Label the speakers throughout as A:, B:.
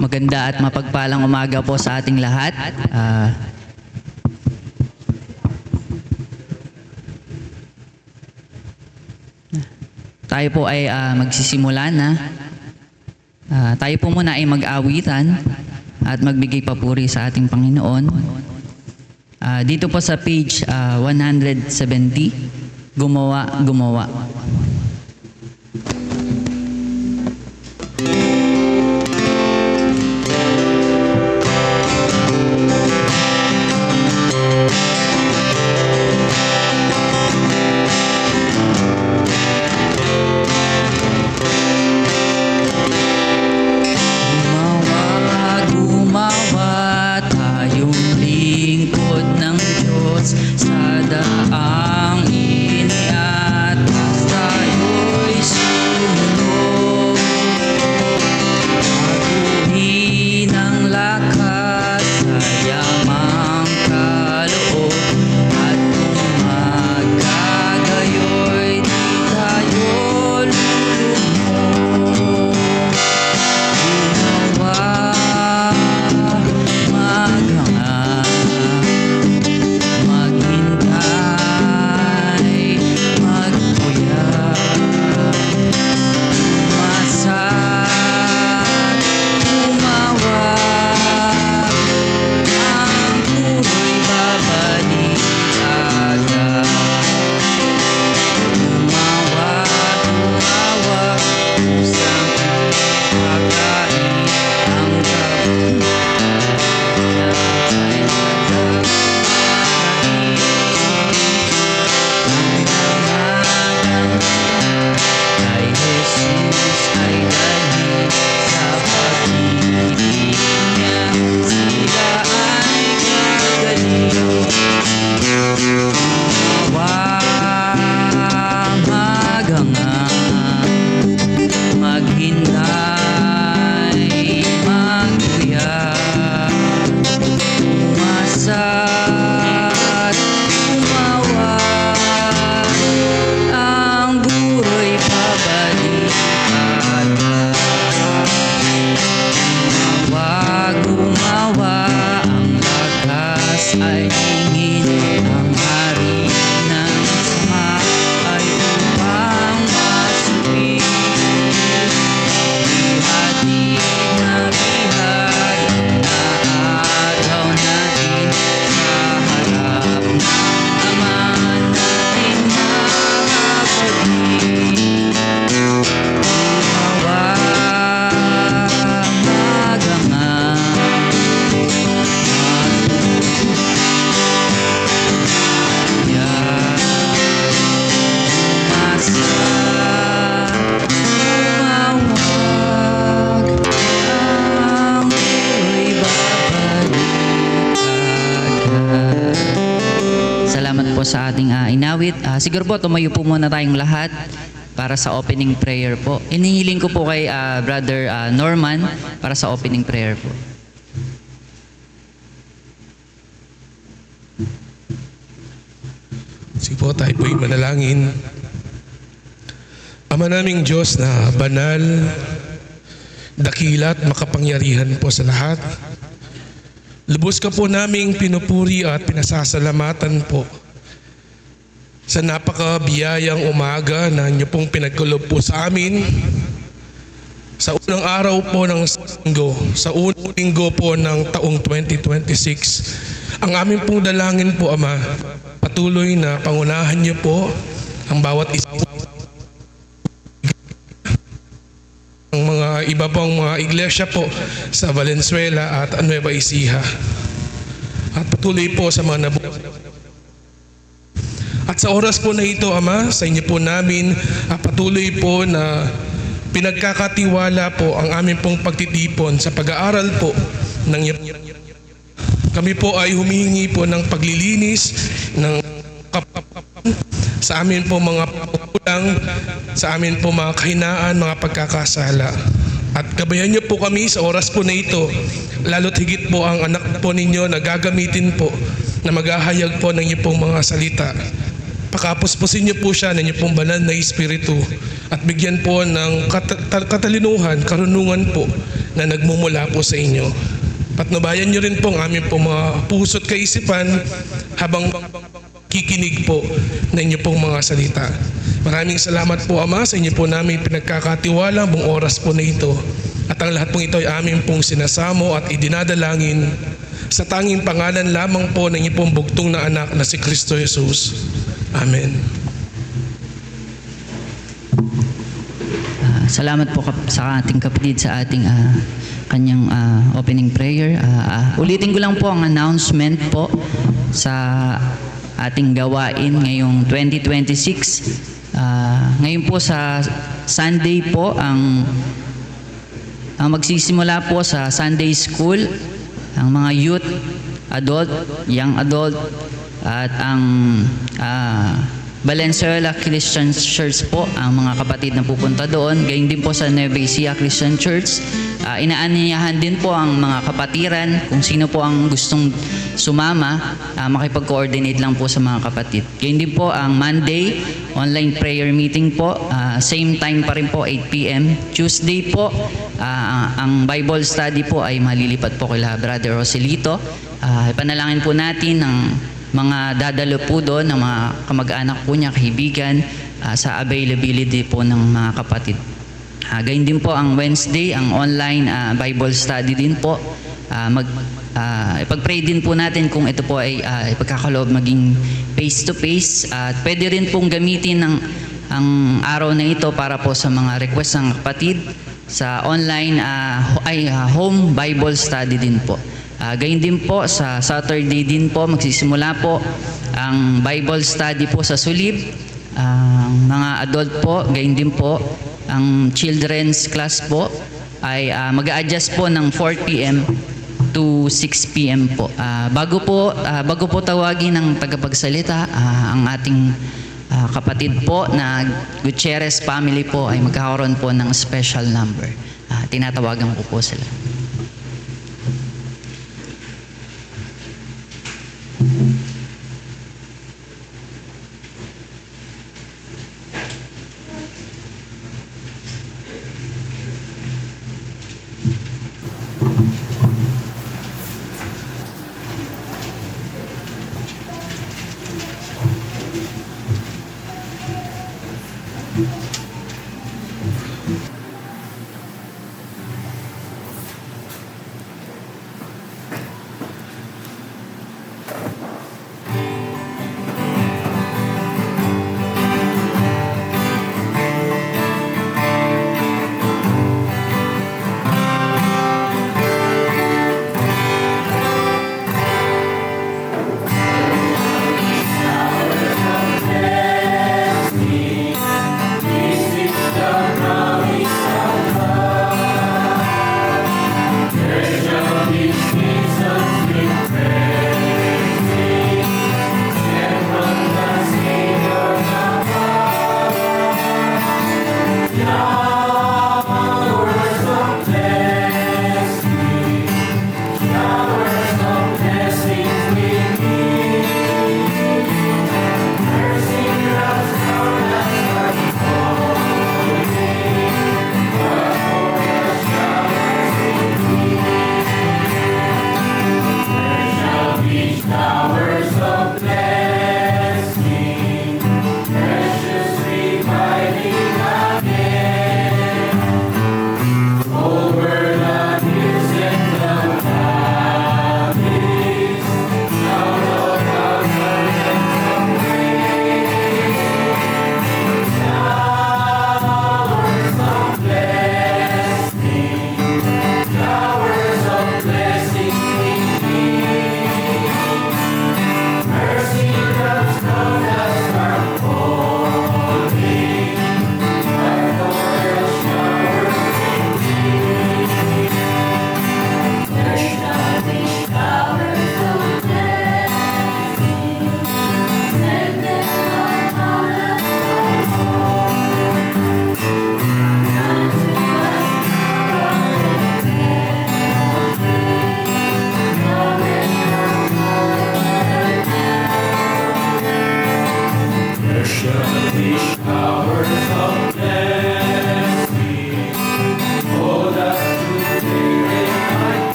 A: Maganda at mapagpalang umaga po sa ating lahat. Tayo po ay magsisimula na. Tayo po muna ay mag-awitan at magbigay papuri sa ating Panginoon. Dito po sa page 170, Gumawa, Gumawa.
B: Sa daang iniatas tayo'y sumunod. Baguhin ang lakas sa yamang kaloob, at kung magkagayoy di tayo lulunod. Ginawa maghanga,
A: sa ating inawit. Siguro po tumayo po muna tayong lahat para sa opening prayer po. Inihiling ko po kay Brother Norman para sa opening prayer po.
C: Sige po, tayo po'y manalangin. Ama naming Diyos na banal, dakila at makapangyarihan po sa lahat, lubos ka po naming pinupuri at pinasasalamatan po sa napakabiyayang umaga na inyo pong pinagkulob po sa amin sa unang araw po ng linggo, sa unang linggo po ng taong 2026. Ang aming pong dalangin po, Ama, patuloy na pangunahan niyo po ang bawat isa ng mga iba pang mga iglesia po sa Valenzuela at Nueva Ecija. At patuloy po sa mga nabuhay. At sa oras po na ito, Ama, sa inyo po namin patuloy po na pinagkakatiwala po ang aming pong pagtitipon sa pag-aaral po ng kami po ay humihingi po ng paglilinis ng sa amin po mga kulang, sa amin po mga kahinaan, mga pagkakasala. At gabayan niyo po kami sa oras po na ito, lalo't higit po ang anak po ninyo na gagamitin po na maghahayag po ng inyong pong mga salita. Pakapuspusin niyo po siya ng inyong pong banal na Espiritu at bigyan po ng katalinuhan, karunungan po na nagmumula po sa inyo. Patnubayan nyo rin po ang aming pong mga puso't kaisipan habang kikinig po na inyo pong mga salita. Maraming salamat po, Ama, sa inyo po namin pinagkakatiwala buong oras po na ito. At ang lahat pong ito ay aming pong sinasamo at idinadalangin sa tanging pangalan lamang po ng inyo pong bugtong na anak na si Kristo Jesus. Amen.
A: Salamat po sa ating kapatid sa ating kanyang opening prayer. Ulitin ko lang po ang announcement po sa ating gawain ngayong 2026. Ngayon po sa Sunday po ang magsisimula po sa Sunday School ang mga youth, adult, young adult at ang Valenzuela Christian Church po ang mga kapatid na pupunta doon. Gayon din po sa Nueva Ecija Christian Church. Inaanyayahan din po ang mga kapatiran kung sino po ang gustong sumama, makipag-coordinate lang po sa mga kapatid. Gayon din po ang Monday online prayer meeting po, same time pa rin po, 8 p.m. Tuesday po, ang Bible study po ay malilipat po kila Brother Roselito. Ipanalangin po natin ng mga dadalo po doon, ng mga kamag-anak po niya, kaibigan, sa availability po ng mga kapatid. Gayun din po ang Wednesday, ang online Bible study din po. Ipag-pray din po natin kung ito po ay ipagkakaloob maging face-to-face. At pwede rin pong gamitin ang araw na ito para po sa mga request ng kapatid sa online home Bible study din po. Gayun din po sa Saturday din po magsisimula po ang Bible study po sa Sulib. Ang mga adult po, gayun din po ang children's class po ay mag-a-adjust po ng 4 p.m. to 6 p.m. po. Bago po tawagin ng tagapagsalita, ang ating kapatid po na Gutierrez family po ay magkakaroon po ng special number. Tinatawagan ko po sila.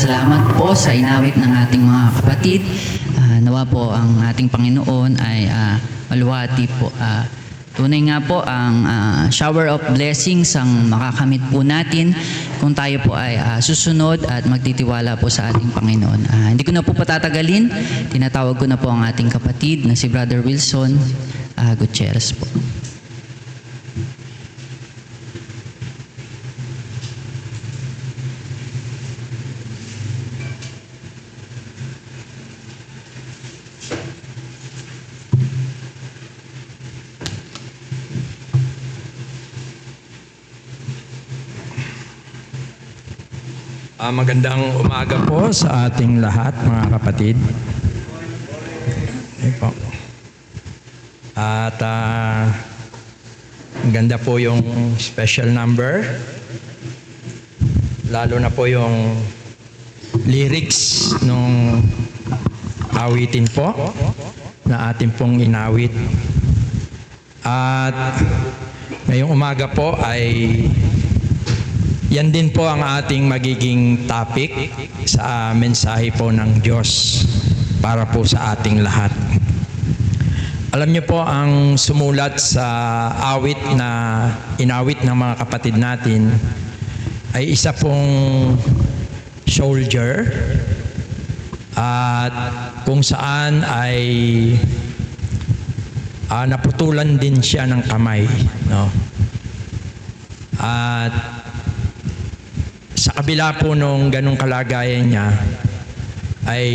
A: salamat po sa inawit ng ating mga kapatid. Nawa po ang ating Panginoon ay maluwati po. Tunay nga po ang shower of blessings ang makakamit po natin kung tayo po ay susunod at magtitiwala po sa ating Panginoon. Hindi ko na po patatagalin. Tinatawag ko na po ang ating kapatid na si Brother Wilson Gutierrez po.
D: Magandang umaga po sa ating lahat, mga kapatid. Okay po. At ang ganda po yung special number. Lalo na po yung lyrics nung awitin po na ating pong inawit. At ngayong umaga po ay yan din po ang ating magiging topic sa mensahe po ng Diyos para po sa ating lahat. Alam niyo po, ang sumulat sa awit na inawit ng mga kapatid natin ay isa pong soldier at kung saan ay naputulan din siya ng kamay, no? At sa kabila po nung ganong kalagayan niya, ay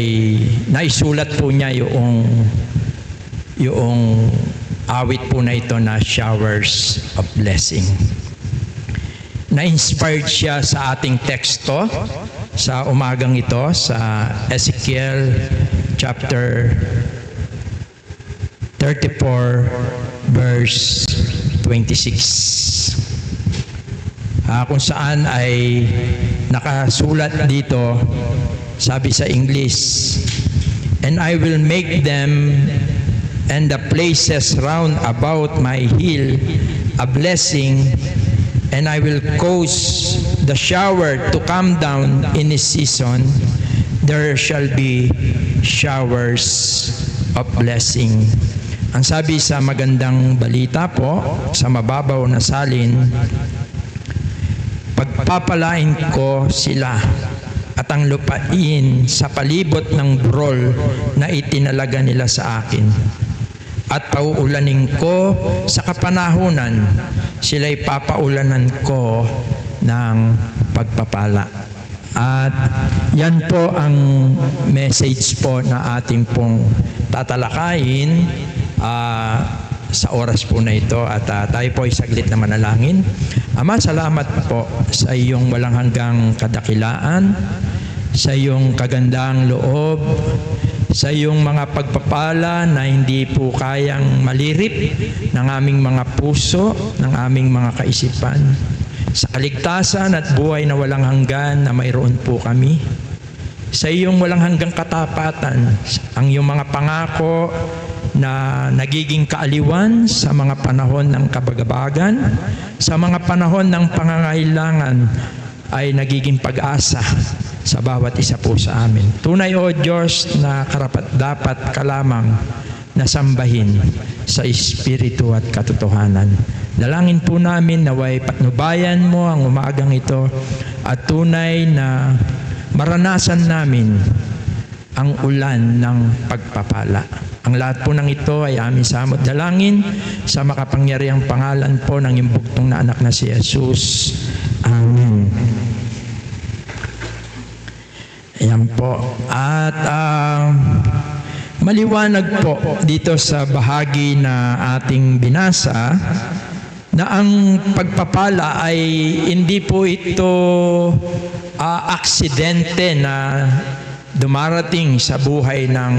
D: naisulat po niya yung awit po na ito na showers of blessing. Na-inspired siya sa ating teksto sa umagang ito sa Ezekiel chapter 34 verse 26. Kung saan ay nakasulat dito, sabi sa English, "And I will make them and the places round about my hill a blessing, and I will cause the shower to come down in its season. There shall be showers of blessing." Ang sabi sa magandang balita po, sa mababaw na salin, "Pagpapalain ko sila at ang lupain sa palibot ng burol na itinalaga nila sa akin. At pauulanin ko sa kapanahunan, sila'y papaulanan ko ng pagpapala." At yan po ang message po na ating pong tatalakayin sa oras po na ito, at tayo po ay saglit na manalangin. Ama, salamat po sa iyong walang hanggang kadakilaan, sa iyong kagandang loob, sa iyong mga pagpapala na hindi po kayang malirip ng aming mga puso, ng aming mga kaisipan. Sa kaligtasan at buhay na walang hanggan na mayroon po kami. Sa iyong walang hanggang katapatan, ang iyong mga pangako na nagiging kaaliwan sa mga panahon ng kabagabagan, sa mga panahon ng pangangailangan ay nagiging pag-asa sa bawat isa po sa amin. Tunay, O Diyos, na karapat-dapat ka lamang na sambahin sa espiritu at katotohanan. Dalangin po namin naway patnubayan mo ang umagang ito at tunay na maranasan namin ang ulan ng pagpapala. Ang lahat po ng ito ay aming samot dalangin sa makapangyarihang pangalan po ng iyong bugtong na anak na si Jesus. Amen. Ayan po. At maliwanag po dito sa bahagi na ating binasa na ang pagpapala ay hindi po ito aksidente na dumarating sa buhay ng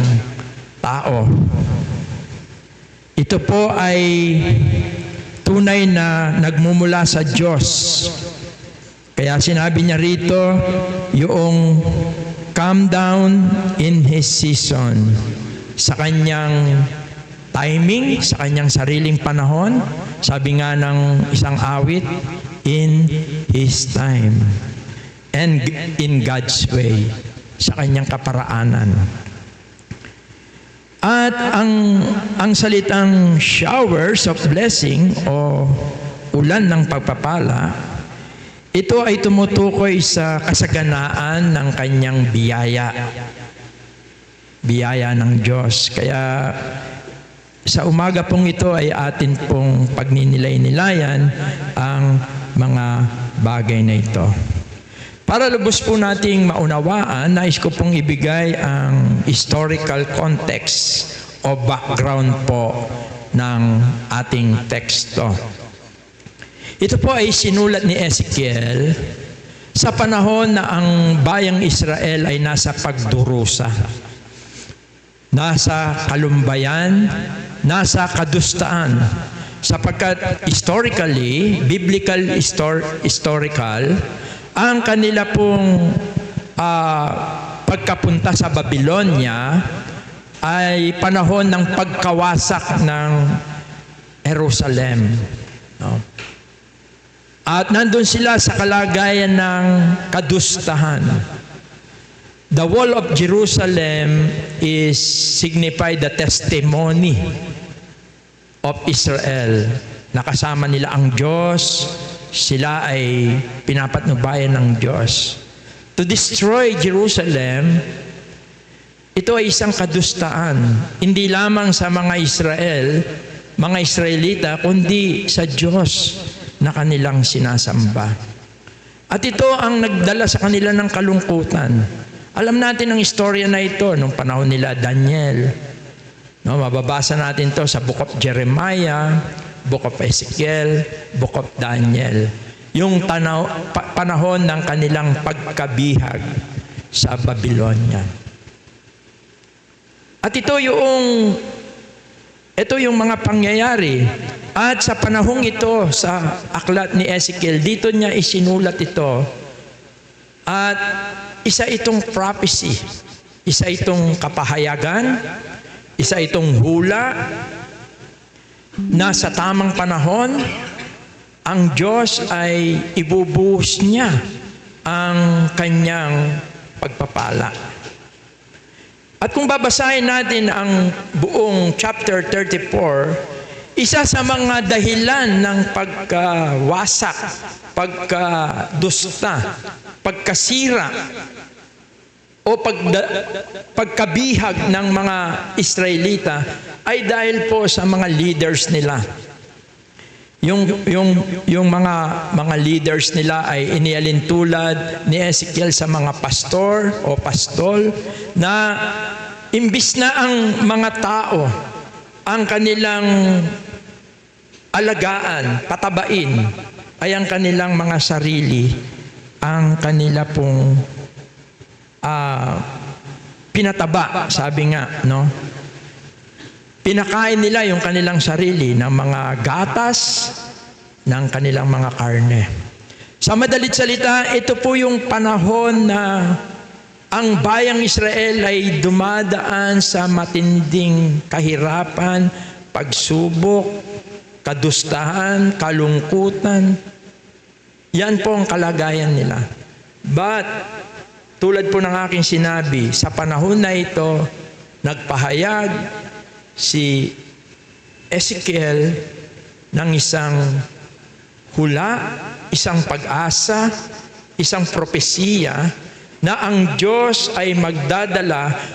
D: tao. Ito po ay tunay na nagmumula sa Diyos. Kaya sinabi niya rito, yung come down in His season, sa kanyang timing, sa kanyang sariling panahon. Sabi nga ng isang awit, in His time. and in God's way, sa kanyang kaparaanan. At ang salitang showers of blessing o ulan ng pagpapala, ito ay tumutukoy sa kasaganaan ng kanyang biyaya. Biyaya ng Diyos. Kaya sa umaga pong ito ay atin pong pagninilay-nilayan ang mga bagay na ito. Para lubos po nating maunawaan, nais ko pong ibigay ang historical context o background po ng ating teksto. Ito po ay sinulat ni Ezekiel sa panahon na ang bayang Israel ay nasa pagdurusa, nasa kalumbayan, nasa kadustaan. Sapagkat historical, ang kanila pong pagkapunta sa Babylonia ay panahon ng pagkawasak ng Jerusalem. No? At nandun sila sa kalagayan ng kadustahan. The wall of Jerusalem is signify the testimony of Israel. Nakasama nila ang Diyos, sila ay pinapatnubayan ng Diyos. To destroy Jerusalem, ito ay isang kadustaan. Hindi lamang sa mga Israelita, kundi sa Diyos na kanilang sinasamba. At ito ang nagdala sa kanila ng kalungkutan. Alam natin ang istorya na ito nung panahon nila Daniel. No, mababasa natin to sa Book of Jeremiah, Book of Ezekiel, Book of Daniel. Yung panahon ng kanilang pagkabihag sa Babylonia. At ito yung mga pangyayari. At sa panahong ito, sa aklat ni Ezekiel, dito niya isinulat ito. At isa itong prophecy, isa itong kapahayagan, isa itong hula, na sa tamang panahon, ang Diyos ay ibubuhos niya ang kanyang pagpapala. At kung babasahin natin ang buong chapter 34, isa sa mga dahilan ng pagkawasak, pagkadusta, pagkasira, o pagkabihag ng mga Israelita ay dahil po sa mga leaders nila. Yung mga leaders nila ay inialin tulad ni Ezekiel sa mga pastor o pastol na imbis na ang mga tao ang kanilang alagaan, patabain, ay ang kanilang mga sarili ang kanila pong pinataba, sabi nga, no? Pinakain nila yung kanilang sarili ng mga gatas ng kanilang mga karne. Sa madalit salita, ito po yung panahon na ang bayang Israel ay dumadaan sa matinding kahirapan, pagsubok, kadustahan, kalungkutan. Yan po ang kalagayan nila. But tulad po ng aking sinabi, sa panahon na ito, nagpahayag si Ezekiel ng isang hula, isang pag-asa, isang propesiya na ang Diyos ay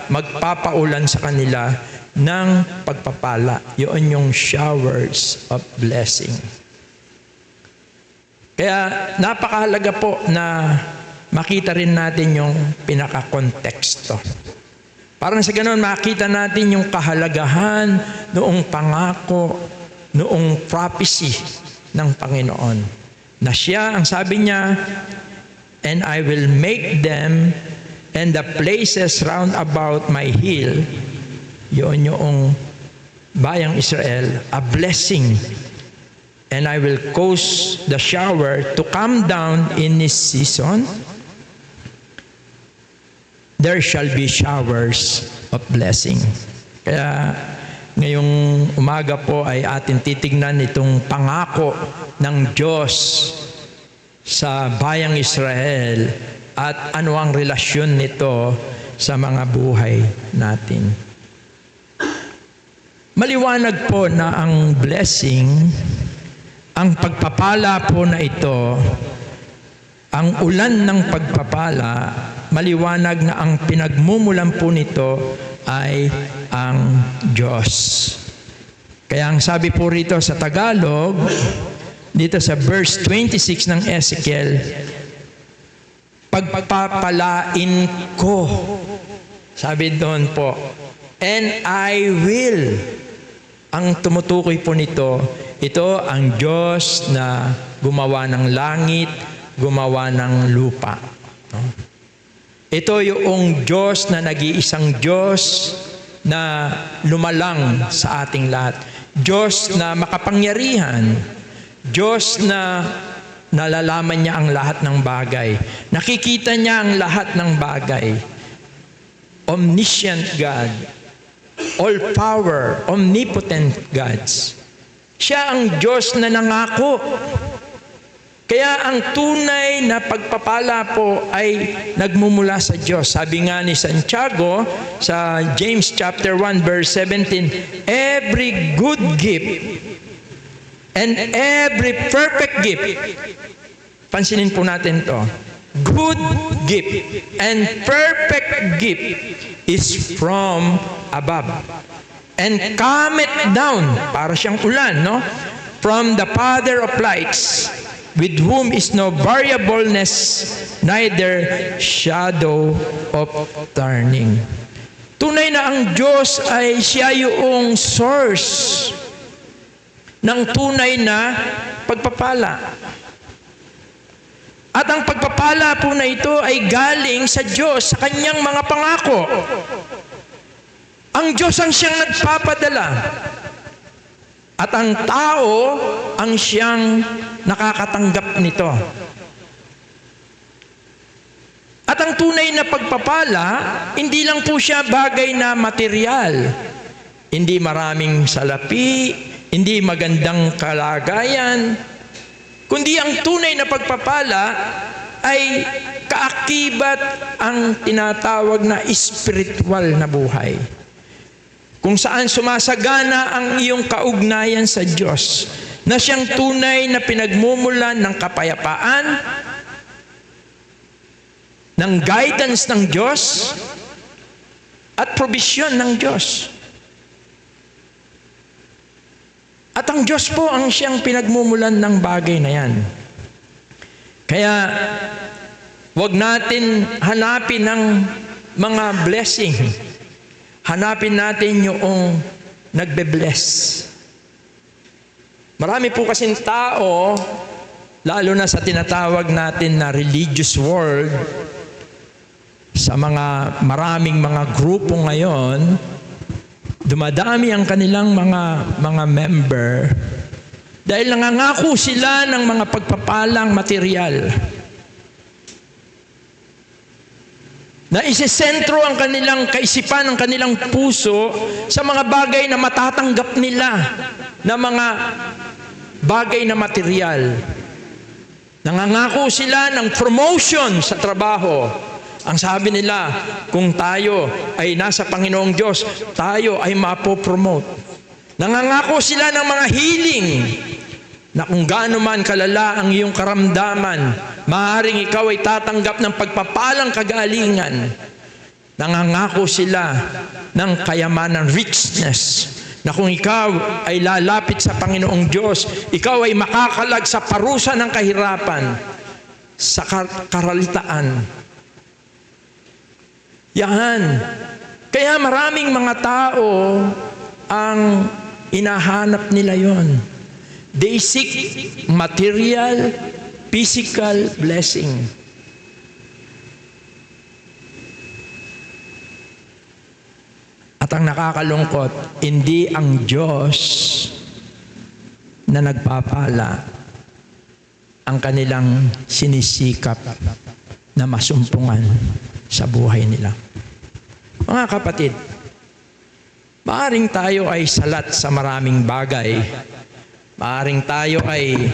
D: magpapaulan sa kanila ng pagpapala. Yun yung showers of blessing. Kaya napakahalaga po na makita rin natin yung pinaka-konteksto. Parang sa ganun, makita natin yung kahalagahan noong pangako, noong prophecy ng Panginoon. Na siya, ang sabi niya, and I will make them and the places round about my hill, yun yung bayang Israel, a blessing. And I will cause the shower to come down in this season. There shall be showers of blessing. Kaya ngayong umaga po ay atin titignan itong pangako ng Diyos sa bayang Israel at ano ang relasyon nito sa mga buhay natin. Maliwanag po na ang blessing, ang pagpapala po na ito, ang ulan ng pagpapala, maliwanag na ang pinagmumulan po nito ay ang Diyos. Kaya ang sabi po rito sa Tagalog, dito sa verse 26 ng Ezekiel, pagpapalain ko. Sabi doon po, and I will. Ang tumutukoy po nito, ito ang Diyos na gumawa ng langit, gumawa ng lupa. No? Ito yung Diyos na nag-iisang Diyos na lumalang sa ating lahat. Diyos na makapangyarihan. Diyos na nalalaman niya ang lahat ng bagay. Nakikita niya ang lahat ng bagay. Omniscient God. All power. Omnipotent gods. Siya ang Diyos na nangako. Kaya ang tunay na pagpapala po ay nagmumula sa Diyos. Sabi nga ni Santiago sa James chapter 1 verse 17, every good gift and every perfect gift, pansinin po natin to, good gift and perfect gift is from above and cometh down, para siyang ulan, no? From the Father of lights, with whom is no variableness, neither shadow of turning. Tunay na ang Diyos ay siya yung source ng tunay na pagpapala. At ang pagpapala po na ito ay galing sa Diyos, sa kanyang mga pangako. Ang Diyos ang siyang nagpapadala. At ang tao ang siyang nakakatanggap nito. At ang tunay na pagpapala, hindi lang po siya bagay na material. Hindi maraming salapi, hindi magandang kalagayan, kundi ang tunay na pagpapala ay kaakibat ang tinatawag na spiritual na buhay. Kung saan sumasagana ang iyong kaugnayan sa Diyos, na siyang tunay na pinagmumulan ng kapayapaan, ng guidance ng Diyos, at probisyon ng Diyos. At ang Diyos po ang siyang pinagmumulan ng bagay na yan. Kaya, wag natin hanapin ng mga blessing. Hanapin natin yung nagbe-bless. Marami po kasing tao, lalo na sa tinatawag natin na religious world, sa maraming mga grupo ngayon, dumadami ang kanilang mga member dahil nangangako sila ng mga pagpapalang material. Na isesentro ang kanilang kaisipan, ang kanilang puso sa mga bagay na matatanggap nila, na mga bagay na material. Nangangako sila ng promotion sa trabaho. Ang sabi nila, kung tayo ay nasa Panginoong Diyos, tayo ay mapopromote. Nangangako sila ng mga healing, na kung gaano man kalala ang iyong karamdaman, maaaring ikaw ay tatanggap ng pagpapalang kagalingan. Nangangako sila ng kayamanan, richness, na kung ikaw ay lalapit sa Panginoong Diyos, ikaw ay makakalag sa parusa ng kahirapan, sa karalitaan. Yan. Kaya maraming mga tao ang inahanap nila yon. They seek material, physical blessing. At ang nakakalungkot, hindi ang Diyos na nagpapala ang kanilang sinisikap na masumpungan sa buhay nila. Mga kapatid, maaring tayo ay salat sa maraming bagay. Maaring tayo ay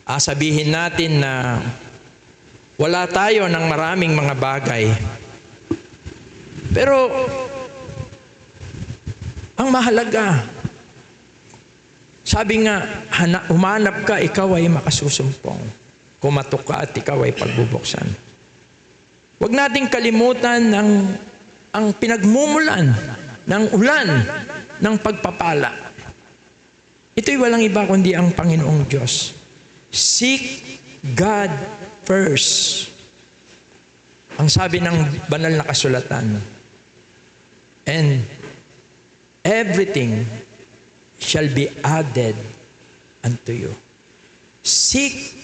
D: sabihin natin na Wala tayo ng maraming mga bagay. Pero, ang mahalaga, sabi nga, humanap ka, ikaw ay makasusumpong. Kumatok ka at ikaw ay pagbubuksan. Huwag nating kalimutan ang pinagmumulan ng ulan ng pagpapala. Ito'y walang iba kundi ang Panginoong Diyos. Seek God first. Ang sabi ng banal na kasulatan. And everything shall be added unto you. Seek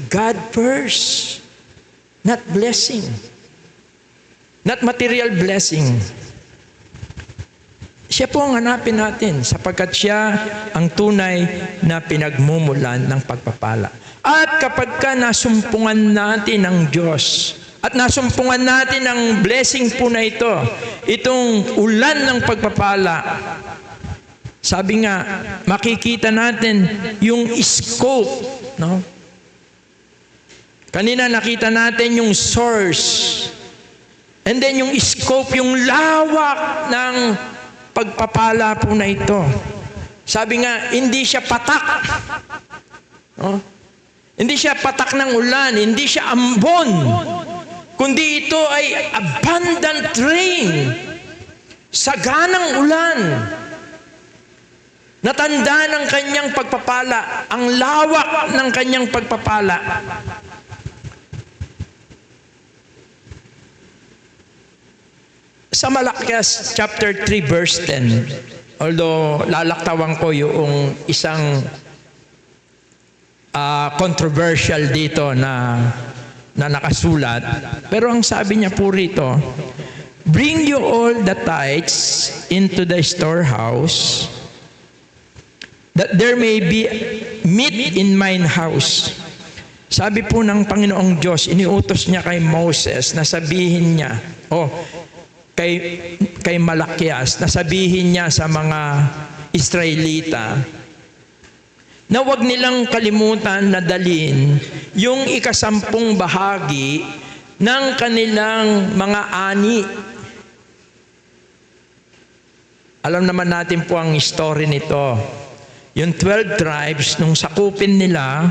D: God first. Not blessing. Not material blessing. Siya po ang hanapin natin sapagkat siya ang tunay na pinagmumulan ng pagpapala. At kapag ka nasumpungan natin ng Diyos at nasumpungan natin ang blessing po na ito, itong ulan ng pagpapala, sabi nga, makikita natin yung scope, no? Kanina nakita natin yung source. And then yung scope, yung lawak ng pagpapala po na ito. Sabi nga, hindi siya patak. No? Hindi siya patak ng ulan, hindi siya ambon. Kundi ito ay abundant rain. Saganang ulan. Natanda ng kanyang pagpapala, ang lawak ng kanyang pagpapala. Sa Malakias chapter 3 verse 10, although lalaktawan ko yung isang controversial dito na nakasulat, pero ang sabi niya po rito, bring you all the tithes into the storehouse, that there may be meat in mine house. Sabi po ng Panginoong Diyos, iniutos niya kay Moses na sabihin niya, kay Malakias, na sabihin niya sa mga Israelita, na huwag nilang kalimutan na dalhin yung 10% bahagi ng kanilang mga ani. Alam naman natin po ang story nito. Yung 12 tribes, nung sakupin nila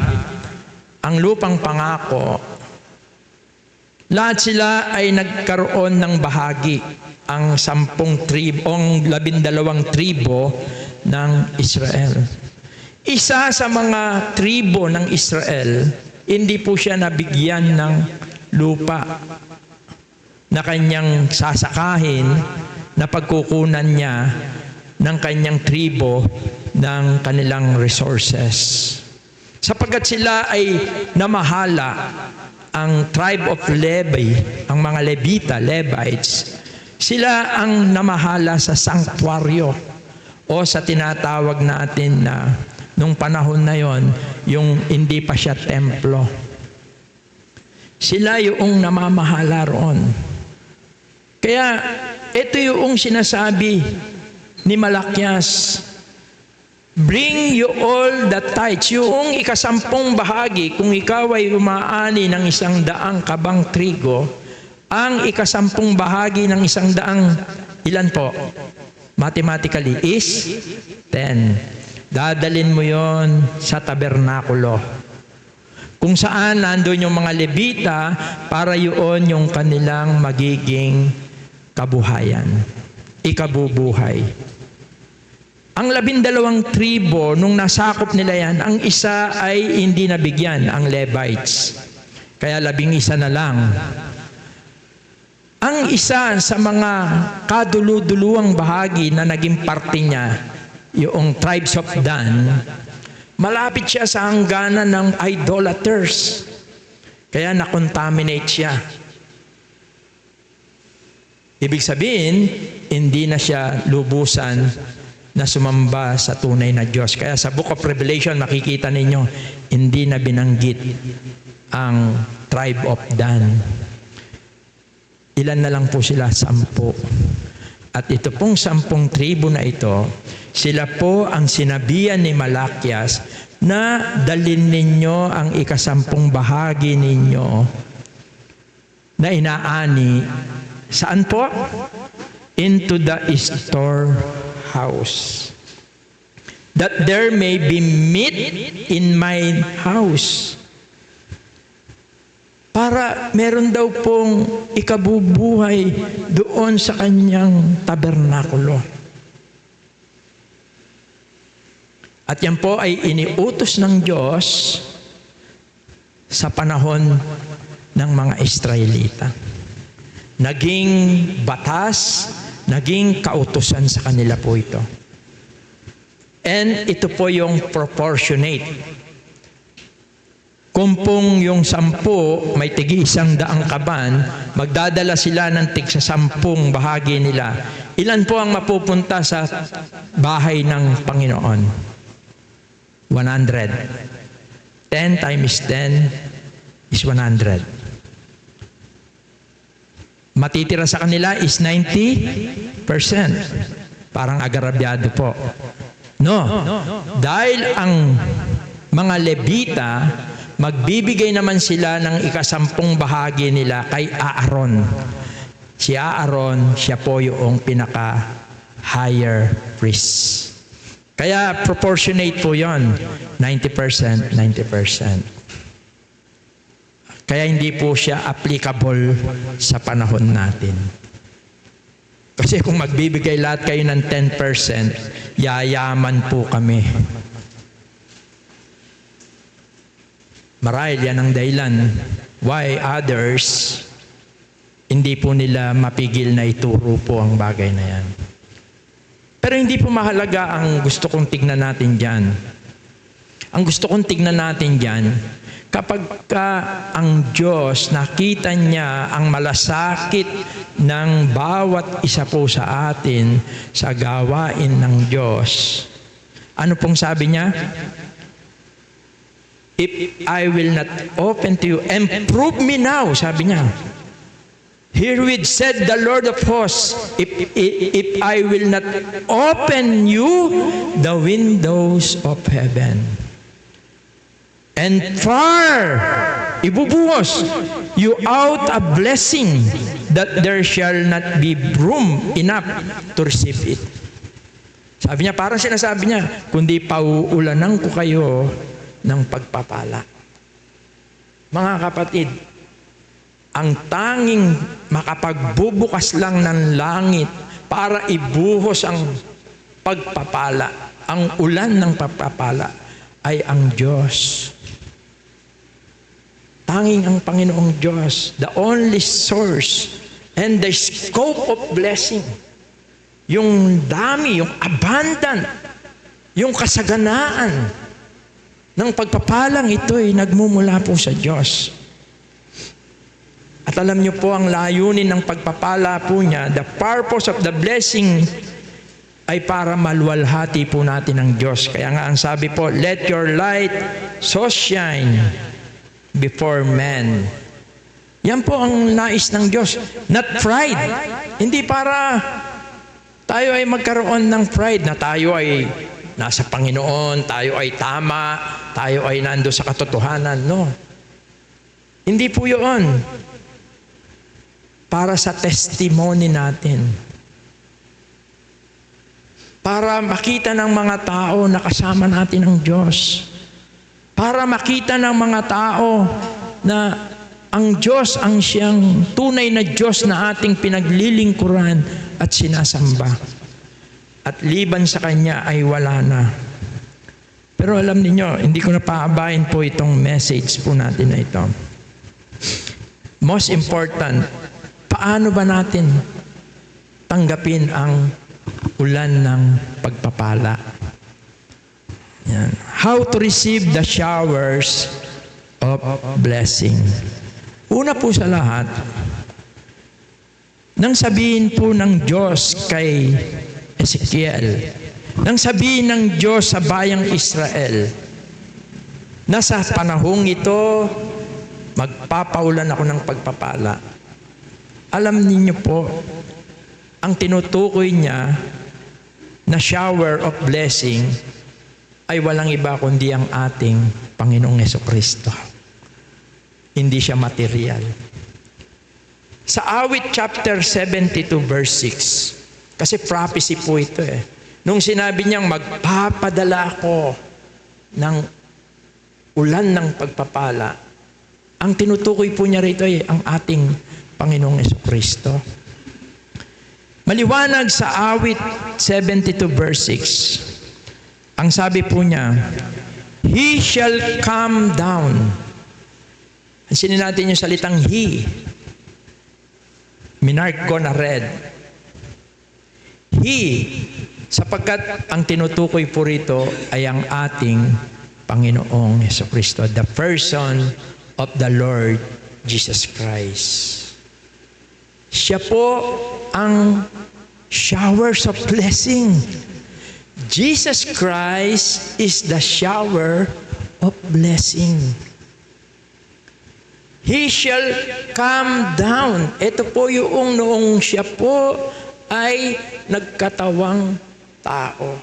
D: ang lupang pangako, lahat sila ay nagkaroon ng bahagi. Ang 10 tribo, ang 12 tribo ng Israel. Isa sa mga tribo ng Israel, hindi po siya nabigyan ng lupa na kanyang sasakahin na pagkukunan niya ng kanyang tribo ng kanilang resources. Sapagkat sila ay namahala, ang tribe of Levi, ang mga Levita, Levites, sila ang namahala sa sanctuaryo o sa tinatawag natin na nung panahon na yon, yung hindi pa siya templo. Sila yung namamahala roon. Kaya ito yung sinasabi ni Malakias, bring you all the tithes, yung 10% bahagi, kung ikaw ay umaani ng 100 kabang trigo, ang 10% bahagi ng 100, ilan po? Mathematically is 10. Dadalin mo yon sa tabernakulo. Kung saan nandun yung mga Levita para yun yung kanilang magiging kabuhayan. Ikabubuhay. Ang 12 tribo, nung nasakop nila yan, ang isa ay hindi nabigyan, ang Levites. Kaya 11 na lang. Ang isa sa mga kaduluduluwang bahagi na naging parte niya, yung tribes of Dan, malapit siya sa hangganan ng idolaters. Kaya nakontaminate siya. Ibig sabihin, hindi na siya lubusan na sumamba sa tunay na Diyos. Kaya sa Book of Revelation, makikita ninyo, hindi na binanggit ang tribe of Dan. Ilan na lang po sila? 10. At ito pong 10 tribo na ito, sila po ang sinabihan ni Malakias na dalhin ninyo ang 10% bahagi ninyo na inaani. Saan po? Into the storehouse, that there may be meat in my house. Para meron daw pong ikabubuhay doon sa kanyang tabernakulo. At yan po ay iniutos ng Diyos sa panahon ng mga Israelita. Naging batas, naging kautusan sa kanila po ito. And ito po yung proportionate. Kung pong yung 10 may tig-100 kaban, magdadala sila ng tig-10 bahagi nila. Ilan po ang mapupunta sa bahay ng Panginoon? 100. 10 times 10 is 100. Matitira sa kanila is 90%. Parang agarabyado po. No. Dahil ang mga Levita, magbibigay naman sila ng ika-10 bahagi nila kay Aaron. Si Aaron, siya po yung pinaka-higher priest. Kaya proportionate po yon, 90%, 90%. Kaya hindi po siya applicable sa panahon natin. Kasi kung magbibigay lahat kayo ng 10%, yayaman po kami. Marahil yan ang dahilan why others hindi po nila mapigil na ituro po ang bagay na yan. Pero hindi po mahalaga ang gusto kong tignan natin dyan. Ang gusto kong tignan natin dyan, kapag ang Diyos nakita niya ang malasakit ng bawat isa po sa atin sa gawain ng Diyos, ano pong sabi niya? If I will not open to you, and prove me now, sabi niya. Herewith said the Lord of hosts, if I will not open you the windows of heaven, and far ibubuhos you out a blessing, that there shall not be room enough to receive it. Sabi niya, parang sinasabi niya, kundi pauulanan ko kayo ng pagpapala. Mga kapatid, ang tanging makapagbubukas lang ng langit para ibuhos ang pagpapala, ang ulan ng pagpapala, ay ang Diyos. Tanging ang Panginoong Diyos, the only source and the scope of blessing, yung dami, yung abundant, yung kasaganaan ng pagpapalang ito ay nagmumula po sa Diyos. At alam niyo po ang layunin ng pagpapala po niya, the purpose of the blessing ay para maluwalhati po natin ang Diyos. Kaya nga ang sabi po, let your light so shine before men. Yan po ang nais ng Diyos. Not pride. Hindi para tayo ay magkaroon ng pride na tayo ay nasa Panginoon, tayo ay tama, tayo ay nando sa katotohanan. No. Hindi po yun. Para sa testimony natin. Para makita ng mga tao na kasama natin ang Diyos. Para makita ng mga tao na ang Diyos ang siyang tunay na Diyos na ating pinaglilingkuran at sinasamba. At liban sa Kanya ay wala na. Pero alam niyo, hindi ko na paabayin po itong message po natin na ito. Most important, paano ba natin tanggapin ang ulan ng pagpapala? Yan. How to receive the showers of blessing. Una po sa lahat, nang sabihin po ng Diyos kay Ezekiel, nang sabihin ng Diyos sa bayang Israel, na sa panahong ito, magpapaulan ako ng pagpapala. Alam niyo po, ang tinutukoy niya na shower of blessing ay walang iba kundi ang ating Panginoong Jesucristo. Hindi siya material. Sa Awit chapter 72 verse 6. Kasi prophecy po ito eh. Nung sinabi niyang magpapadala ako ng ulan ng pagpapala, ang tinutukoy po niya rito ay ang ating Panginoong Jesucristo. Maliwanag sa Awit 72 verse 6. Ang sabi po niya, He shall come down. Hansinin natin yung salitang He. Minark ko na red. He, sapagkat ang tinutukoy po rito ay ang ating Panginoong Jesucristo, the person of the Lord Jesus Christ. Siya po ang showers of blessing. Jesus Christ is the shower of blessing. He shall come down. Ito po yung noong siya po ay nagkatawang tao.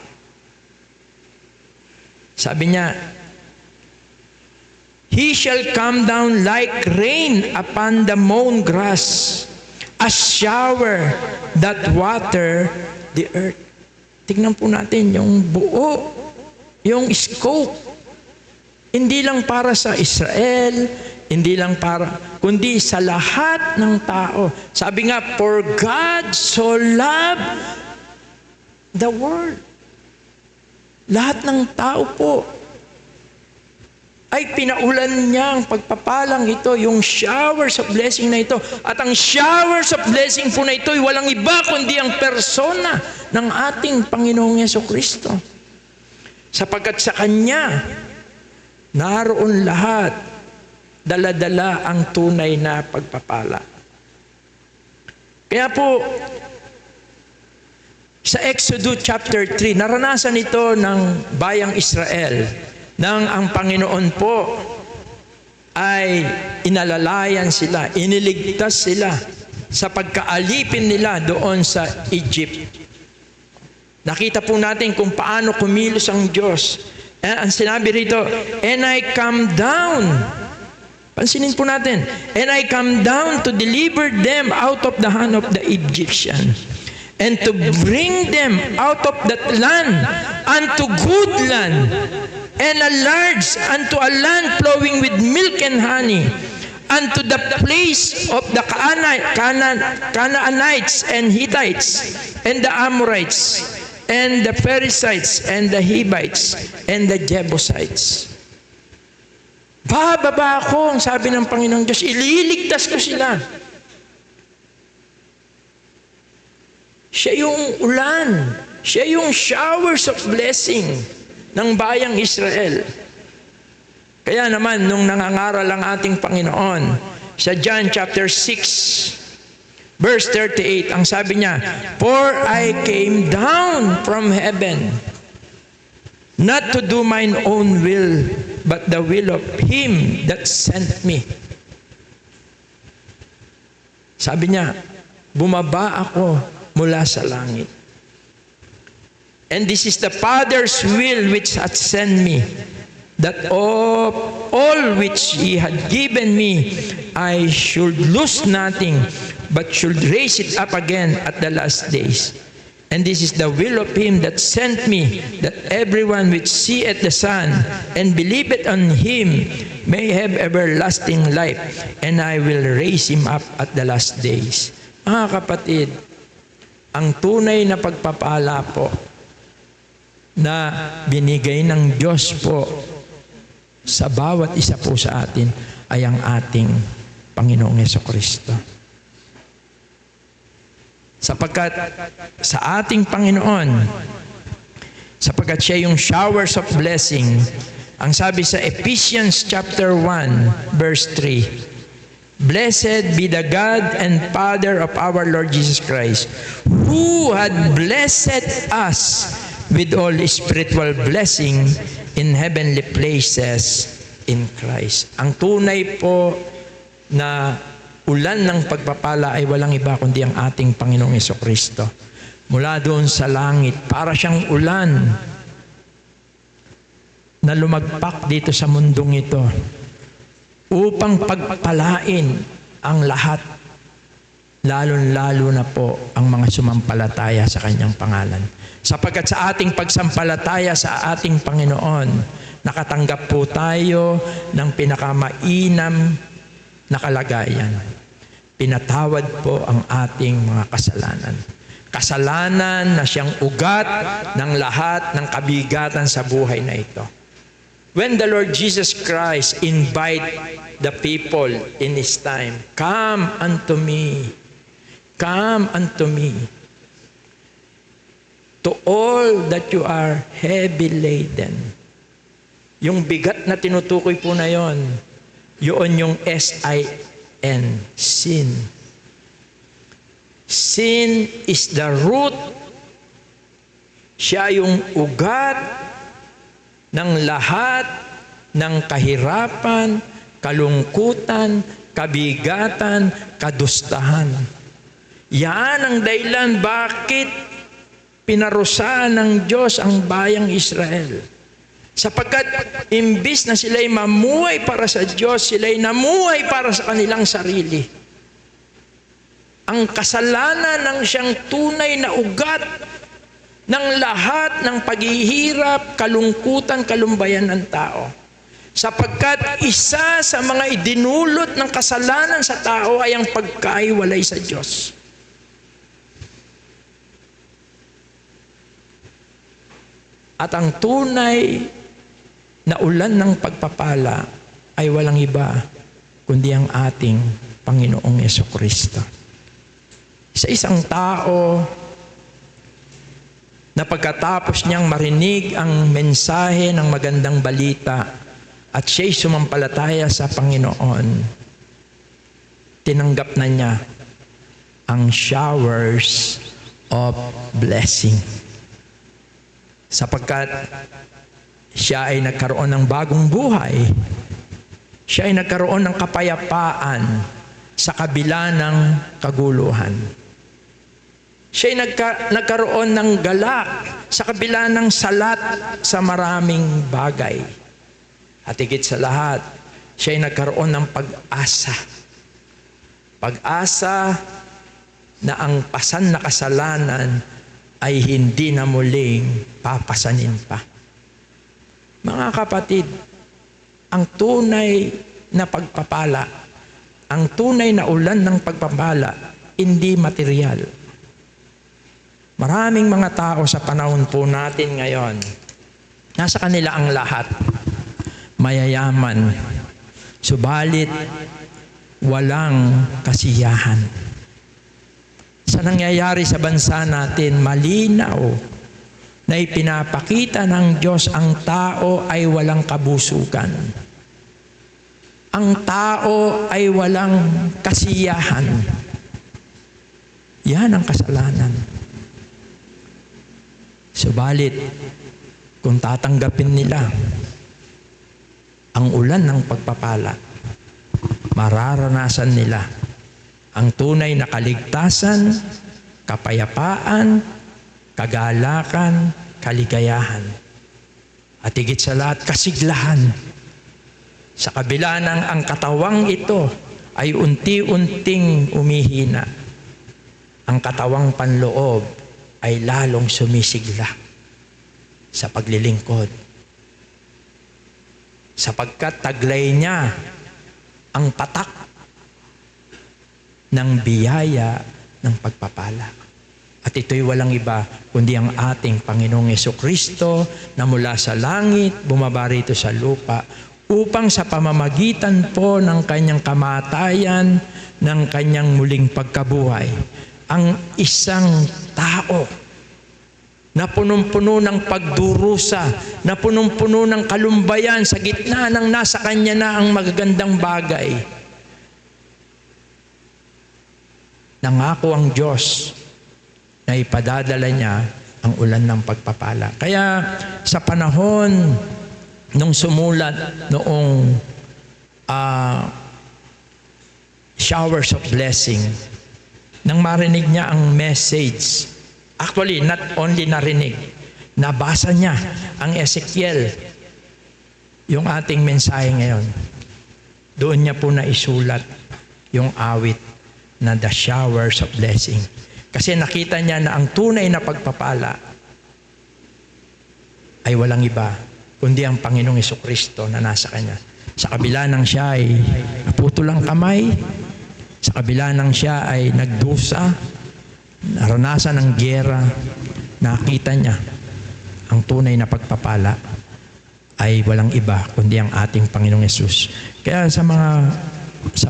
D: Sabi niya, He shall come down like rain upon the mown grass, a shower that water the earth. Tignan po natin yung buo, yung scope. Hindi lang para sa Israel, hindi lang para, kundi sa lahat ng tao. Sabi nga, for God so loved the world. Lahat ng tao po ay pinaulan niya ang pagpapalang ito, yung showers of blessing na ito. At ang showers of blessing po na ito ay walang iba kundi ang persona ng ating Panginoong Jesucristo. Sapagkat sa Kanya, naroon lahat, dala-dala ang tunay na pagpapala. Kaya po, sa Exodus chapter 3, naranasan ito ng bayang Israel nang ang Panginoon po ay inalalayan sila, iniligtas sila sa pagkaalipin nila doon sa Egypt. Nakita po natin kung paano kumilos ang Diyos. Ang sinabi rito, and I come down. Pansinin po natin, and I come down to deliver them out of the hand of the Egyptian, and to bring them out of that land unto good land, and a large unto a land flowing with milk and honey, unto the place of the Canaanites and Hittites and the Amorites and the Perizzites and the Hivites and the Jebusites. Bababa ako, ang sabi ng Panginoong Diyos, ililigtas ko sila. Siya yung ulan, siya yung showers of blessing ng bayang Israel. Kaya naman, nung nangangaral ang ating Panginoon, sa John chapter 6, verse 38, ang sabi niya, for I came down from heaven, not to do mine own will, but the will of Him that sent me. Sabi niya, bumaba ako mula sa langit. And this is the Father's will which hath sent me, that of all which He had given me, I should lose nothing, but should raise it up again at the last days. And this is the will of Him that sent me, that everyone which seeth the Son and believeth on Him may have everlasting life, and I will raise him up at the last days. Mga kapatid, ang tunay na pagpapala po na binigay ng Diyos po sa bawat isa po sa atin ay ang ating Panginoong Jesucristo. Sapagkat sa ating Panginoon, sapagkat siya yung showers of blessing, ang sabi sa Ephesians chapter 1 verse 3, Blessed be the God and Father of our Lord Jesus Christ, who had blessed us with all spiritual blessing in heavenly places in Christ. Ang tunay po na ulan ng pagpapala ay walang iba kundi ang ating Panginoong Jesucristo. Mula doon sa langit, para siyang ulan na lumagpak dito sa mundong ito upang pagpalain ang lahat lalong-lalo na po ang mga sumampalataya sa kanyang pangalan. Sapagkat sa ating pagsampalataya sa ating Panginoon, nakatanggap po tayo ng pinakamainam na kalagayan. Pinatawad po ang ating mga kasalanan. Kasalanan na siyang ugat ng lahat ng kabigatan sa buhay na ito. When the Lord Jesus Christ invite the people in His time, "Come unto me, come unto me, to all that you are heavy laden." Yung bigat na tinutukoy po na yon, yun yung S-I-N, sin. Sin is the root. Siya yung ugat ng lahat ng kahirapan, kalungkutan, kabigatan, kadustahan. Yan ang dahilan bakit pinarusahan ng Diyos ang bayang Israel. Sapagkat imbis na sila'y mamuhay para sa Diyos, sila'y namuhay para sa kanilang sarili. Ang kasalanan ng siyang tunay na ugat ng lahat ng paghihirap, kalungkutan, kalumbayan ng tao. Sapagkat isa sa mga idinulot ng kasalanan sa tao ay ang pagkaiwalay sa Diyos. At ang tunay na ulan ng pagpapala ay walang iba kundi ang ating Panginoong Jesucristo. Sa isang tao na pagkatapos niyang marinig ang mensahe ng magandang balita at siya'y sumampalataya sa Panginoon, tinanggap na niya ang showers of blessing. Sapagkat siya ay nagkaroon ng bagong buhay, siya ay nagkaroon ng kapayapaan sa kabila ng kaguluhan. Siya ay nagkaroon ng galak sa kabila ng salat sa maraming bagay. At higit sa lahat, siya ay nagkaroon ng pag-asa. Pag-asa na ang pasan na kasalanan ay hindi na muling papasanin pa. Mga kapatid, ang tunay na pagpapala, ang tunay na ulan ng pagpapala, hindi material. Maraming mga tao sa panahon po natin ngayon, nasa kanila ang lahat. Mayayaman, subalit walang kasiyahan. Sa nangyayari sa bansa natin, malinaw na ipinapakita ng Diyos ang tao ay walang kabusugan. Ang tao ay walang kasiyahan. Yan ang kasalanan. Subalit, kung tatanggapin nila ang ulan ng pagpapala, mararanasan nila ang tunay na kaligtasan, kapayapaan, kagalakan, kaligayahan, at higit sa lahat, kasiglahan. Sa kabila ng ang katawang ito ay unti-unting umihina, ang katawang panloob ay lalong sumisigla sa paglilingkod. Sapagkat taglay niya ang patak ng biyaya ng pagpapala. At ito'y walang iba kundi ang ating Panginoong Jesucristo na mula sa langit bumaba rito sa lupa upang sa pamamagitan po ng kanyang kamatayan, ng kanyang muling pagkabuhay, ang isang tao na punong-puno ng pagdurusa, na punong-puno ng kalumbayan sa gitna ng nasa kanya na ang magagandang bagay. Nangako ang Diyos na ipadadala niya ang ulan ng pagpapala. Kaya sa panahon nung sumulat noong showers of blessing, nang marinig niya ang message, actually not only narinig, nabasa niya ang Ezekiel, yung ating mensahe ngayon. Doon niya po naisulat yung awit na the showers of blessing. Kasi nakita niya na ang tunay na pagpapala ay walang iba, kundi ang Panginoong Jesucristo na nasa kanya. Sa kabila ng siya ay naputol ang kamay, sa kabila ng siya ay nagdusa, naranasan ng gyera, nakita niya ang tunay na pagpapala ay walang iba kundi ang ating Panginoong Yesus. Kaya sa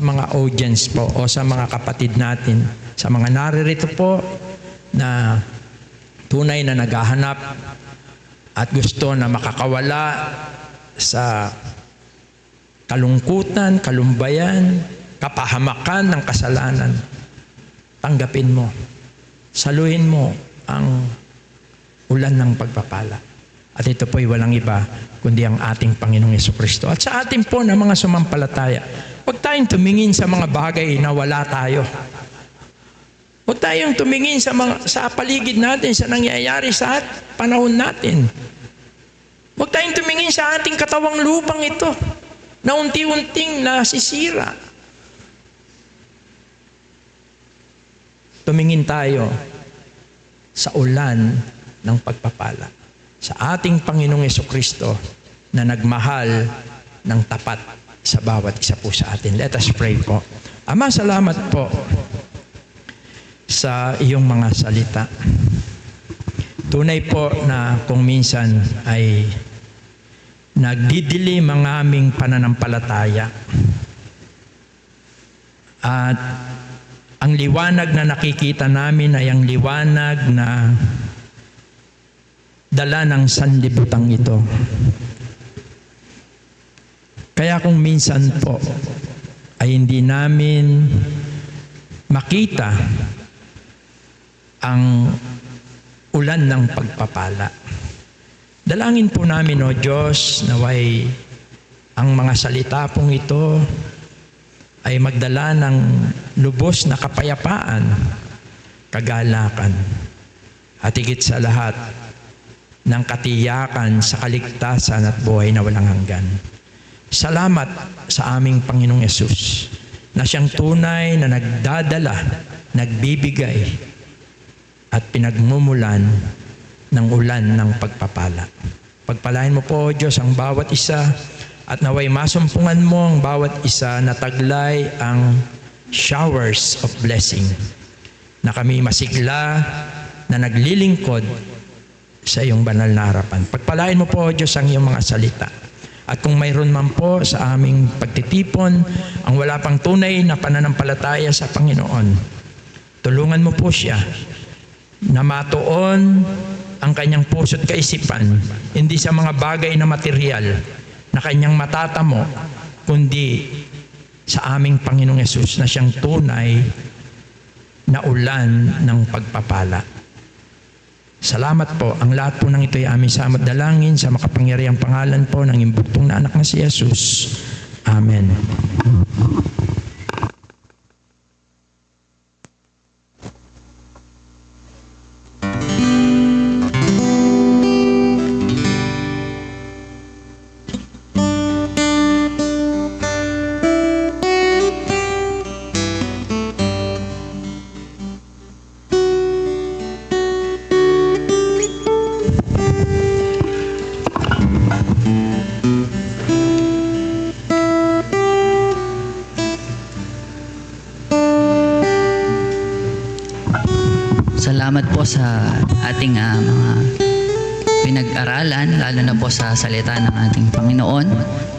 D: mga audience po o sa mga kapatid natin, sa mga naririto po na tunay na naghahanap at gusto na makakawala sa kalungkutan, kalumbayan, kapahamakan ng kasalanan, tanggapin mo, saluhin mo ang ulan ng pagpapala. At ito po ay walang iba kundi ang ating Panginoong Jesucristo. At sa atin po na mga sumampalataya, huwag tayong tumingin sa mga bagay na wala tayo. Huwag tayong tumingin sa paligid natin, sa nangyayari sa panahon natin. Huwag tayong tumingin sa ating katawang lupang ito na unti-unting nasisira. Tumingin tayo sa ulan ng pagpapala, sa ating Panginoong Jesucristo na nagmahal ng tapat sa bawat isa po sa atin. Let us pray po. Ama, salamat po sa iyong mga salita. Tunay po na kung minsan ay nagdidilim ang aming pananampalataya. At ang liwanag na nakikita namin ay ang liwanag na dala ng sanlibutan ito. Kaya kung minsan po ay hindi namin makita ang ulan ng pagpapala. Dalangin po namin, O Diyos, naway ang mga salita pong ito ay magdala ng lubos na kapayapaan, kagalakan, at higit sa lahat ng katiyakan sa kaligtasan at buhay na walang hanggan. Salamat sa aming Panginoong Yesus na siyang tunay na nagdadala, nagbibigay, at pinagmumulan ng ulan ng pagpapala. Pagpalain mo po, O Diyos, ang bawat isa at naway masumpungan mo ang bawat isa na taglay ang showers of blessing, na kami masigla na naglilingkod sa iyong banal na harapan. Pagpalain mo po, O Diyos, ang iyong mga salita. At kung mayroon man po sa aming pagtitipon ang wala pang tunay na pananampalataya sa Panginoon, tulungan mo po siya na matuon ang kanyang puso't kaisipan, hindi sa mga bagay na material na kanyang matatamo, kundi sa aming Panginoong Yesus na siyang tunay na ulan ng pagpapala. Salamat po. Ang lahat po ng ito ay aming samot dalangin sa makapangyarihang pangalan po ng imbugtong na anak na si Jesus. Amen.
A: Salamat po sa ating mga pinag-aralan, lalo na po sa salita ng ating Panginoon.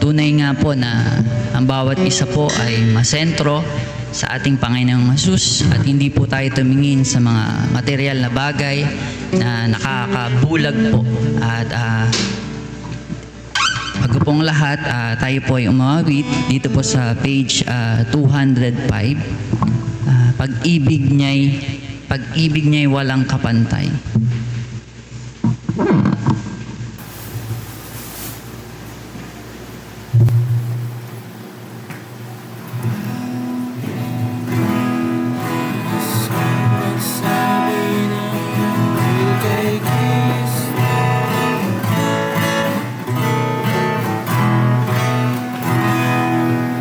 A: Tunay nga po na ang bawat isa po ay masentro sa ating Panginoong Hesus at hindi po tayo tumingin sa mga material na bagay na nakakabulag po. At bago pong lahat, tayo po ay umawit dito po sa page 205. Pag-ibig niya'y walang kapantay.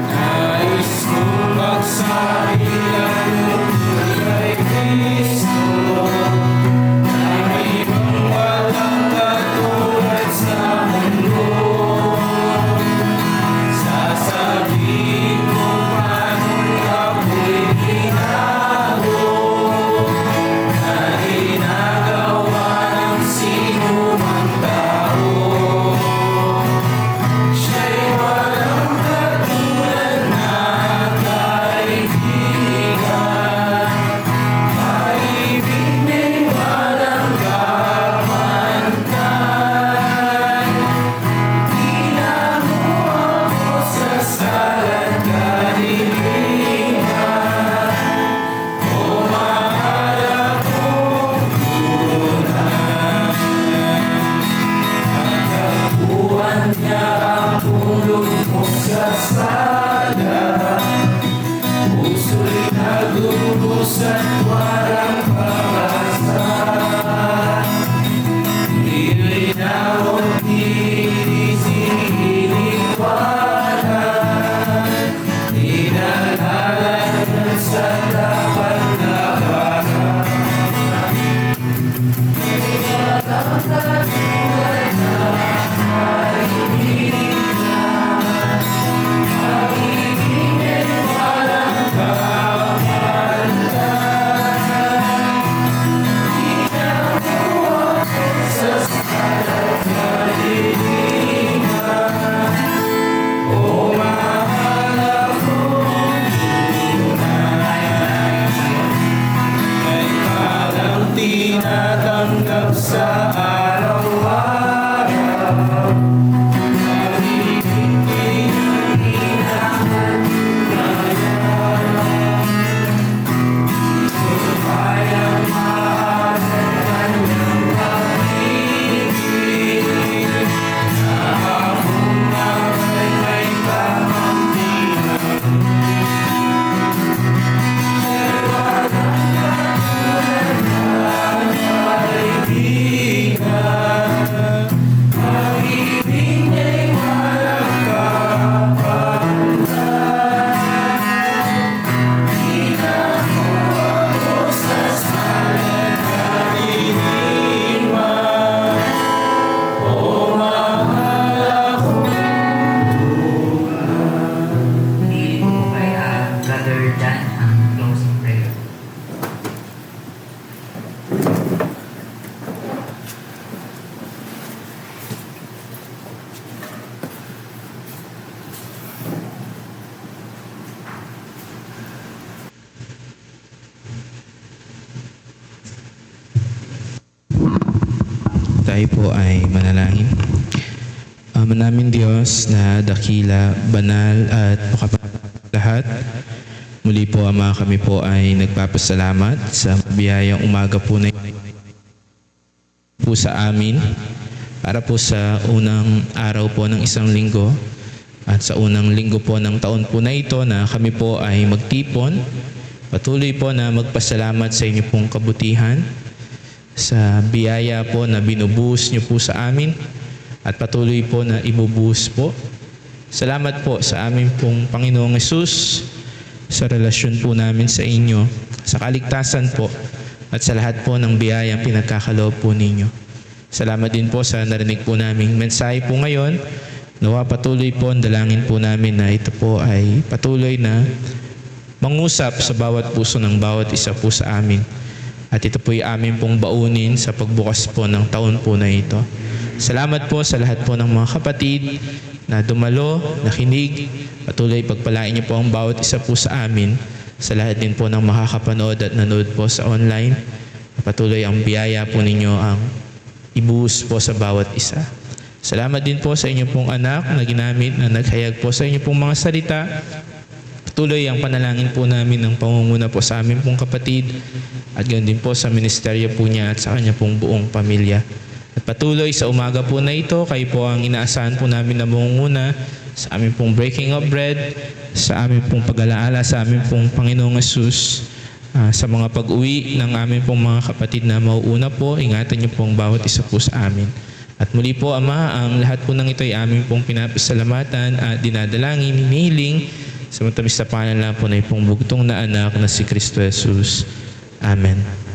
E: Nais ko magsabi ng
A: Hindi po kay Brother Dan ang closing prayer.
E: Tayo po ay manalangin. Ama namin Diyos na dakila, banal at lahat. Muli po Ama, kami po ay nagpapasalamat sa biyayang umaga po na po sa amin para po sa unang araw po ng isang linggo at sa unang linggo po ng taon po na ito na kami po ay magtipon. Patuloy po na magpasalamat sa inyo pong kabutihan, sa biyaya po na binubuhos niyo po sa amin at patuloy po na ibubuhos po. Salamat po sa amin pong Panginoong Hesus, sa relasyon po namin sa inyo, sa kaligtasan po at sa lahat po ng biyayang pinagkakaloob po ninyo. Salamat din po sa narinig po naming mensahe po ngayon. Nawa patuloy po ang dalangin po namin na ito po ay patuloy na mangusap sa bawat puso ng bawat isa po sa amin. At ito po ay amin pong baunin sa pagbukas po ng taon po na ito. Salamat po sa lahat po ng mga kapatid na dumalo, nakinig. Patuloy pagpalain niyo po ang bawat isa po sa amin. Sa lahat din po ng makakapanood at nanood po sa online. Patuloy ang biyaya po ninyo ang ibuhos po sa bawat isa. Salamat din po sa inyo pong anak na ginamit na naghayag po sa inyo pong mga salita. Patuloy ang panalangin po namin ng pangunguna po sa amin pong kapatid at ganoon din po sa ministeryo po niya at sa kanya pong buong pamilya. At patuloy sa umaga po na ito, kayo po ang inaasahan po namin na mangunguna sa amin pong breaking of bread, sa amin pong pag-alaala, sa amin pong Panginoong Hesus, sa mga pag-uwi ng amin pong mga kapatid na mauuna po, ingatan niyo pong bawat isa po sa amin. At muli po, Ama, ang lahat po ng ito ay amin pong pinapasalamatan at dinadalangin, hinihiling sa matamis na pangalan po na ipong bugtong na anak na si Kristo Jesus. Amen.